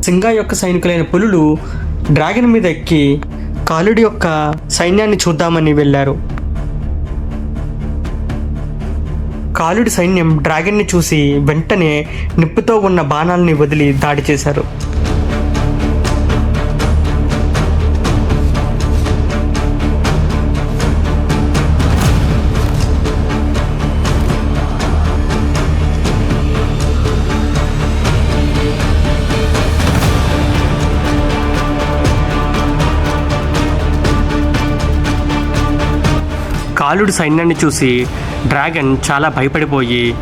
సింగా యొక్క సైనికులైన పులులు డ్రాగన్ మీద ఎక్కి కాలుడి యొక్క సైన్యాన్ని చూద్దామని వెళ్ళారు. కాలుడి సైన్యం డ్రాగన్ని చూసి వెంటనే నిప్పుతో ఉన్న బాణాలని వదిలి దాడి చేశారు. కాలుడి సైన్యాన్ని చూసి డ్రాగన్ చాలా భయపడిపోయి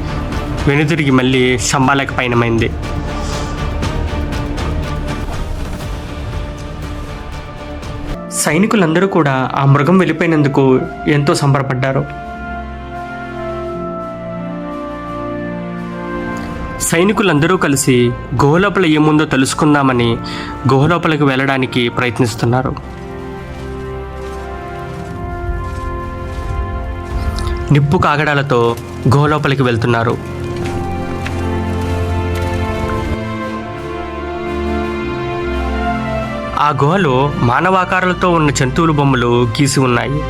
వెనుదిరిగి మళ్ళీ శంబాలకు పయనమైంది. సైనికులందరూ కూడా ఆ మృగం వెళ్ళిపోయినందుకు ఎంతో సంబరపడ్డారు. సైనికులందరూ కలిసి గుహలోపల ఏముందో తెలుసుకుందామని గుహలోపలికి వెళ్ళడానికి ప్రయత్నిస్తున్నారు. నిప్పు కాగడాలతో గుహలోపలికి వెళ్తున్నారు. ఆ గుహలో మానవాకారాలతో ఉన్న జంతువుల బొమ్మలు గీసి ఉన్నాయి.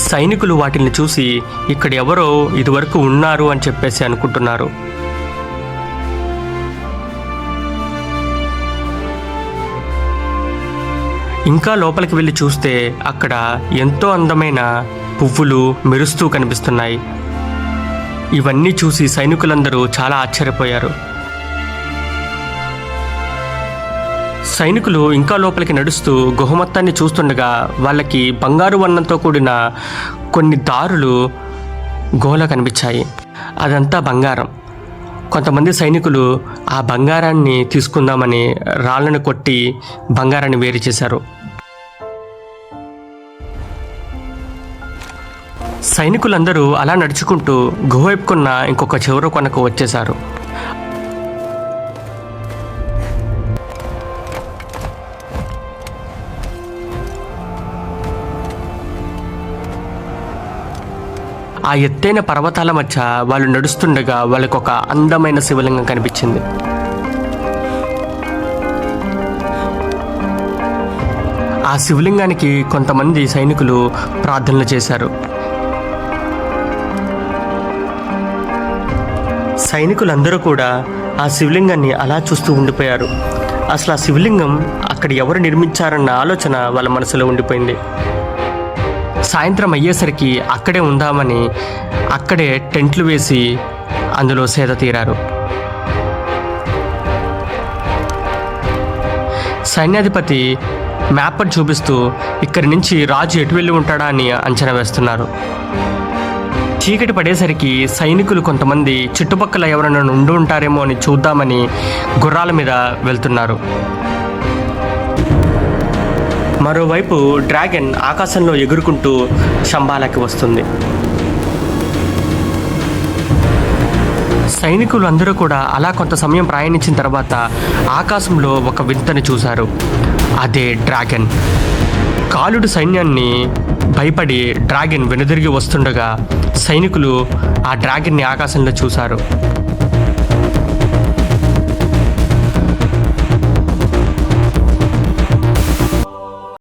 సైనికులు వాటిని చూసి ఇక్కడ ఎవరో ఇదివరకు ఉన్నారు అని చెప్పేసి అనుకుంటున్నారు. ఇంకా లోపలికి వెళ్ళి చూస్తే అక్కడ ఎంతో అందమైన పువ్వులు మెరుస్తూ కనిపిస్తున్నాయి. ఇవన్నీ చూసి సైనికులందరూ చాలా ఆశ్చర్యపోయారు. సైనికులు ఇంకా లోపలికి నడుస్తూ గుహ మొత్తాన్ని చూస్తుండగా వాళ్ళకి బంగారు వర్ణంతో కూడిన కొన్ని దారులు గుహలో కనిపించాయి. అదంతా బంగారం. కొంతమంది సైనికులు ఆ బంగారాన్ని తీసుకుందామని రాళ్లను కొట్టి బంగారాన్ని వేరు చేశారు. సైనికులందరూ అలా నడుచుకుంటూ గుహ వైపుకున్న ఇంకొక చివరి కొనకు వచ్చేశారు. ఆ ఎత్తైన పర్వతాల మధ్య వాళ్ళు నడుస్తుండగా వాళ్ళకు ఒక అందమైన శివలింగం కనిపించింది. ఆ శివలింగానికి కొంతమంది సైనికులు ప్రార్థనలు చేశారు. సైనికులందరూ కూడా ఆ శివలింగాన్ని అలా చూస్తూ ఉండిపోయారు. అసలు ఆ శివలింగం అక్కడ ఎవరు నిర్మించారన్న ఆలోచన వాళ్ళ మనసులో ఉండిపోయింది. సాయంత్రం అయ్యేసరికి అక్కడే ఉందామని అక్కడే టెంట్లు వేసి అందులో సేద తీరారు. సైన్యాధిపతి మ్యాప్ చూపిస్తూ ఇక్కడి నుంచి రాజు ఎటు వెళ్ళి ఉంటాడా అని అంచనా వేస్తున్నారు. చీకటి పడేసరికి సైనికులు కొంతమంది చుట్టుపక్కల ఎవరైనా ఉండి ఉంటారేమో అని చూద్దామని గుర్రాల మీద వెళ్తున్నారు. మరోవైపు డ్రాగన్ ఆకాశంలో ఎగురుకుంటూ శంబాలకి వస్తుంది. సైనికులు అందరూ కూడా అలా కొంత సమయం ప్రయాణించిన తర్వాత ఆకాశంలో ఒక వింతని చూశారు. అదే డ్రాగన్. కాలుడు సైన్యాన్ని భయపడి డ్రాగన్ వెనుదిరిగి వస్తుండగా సైనికులు ఆ డ్రాగన్ని ఆకాశంలో చూశారు.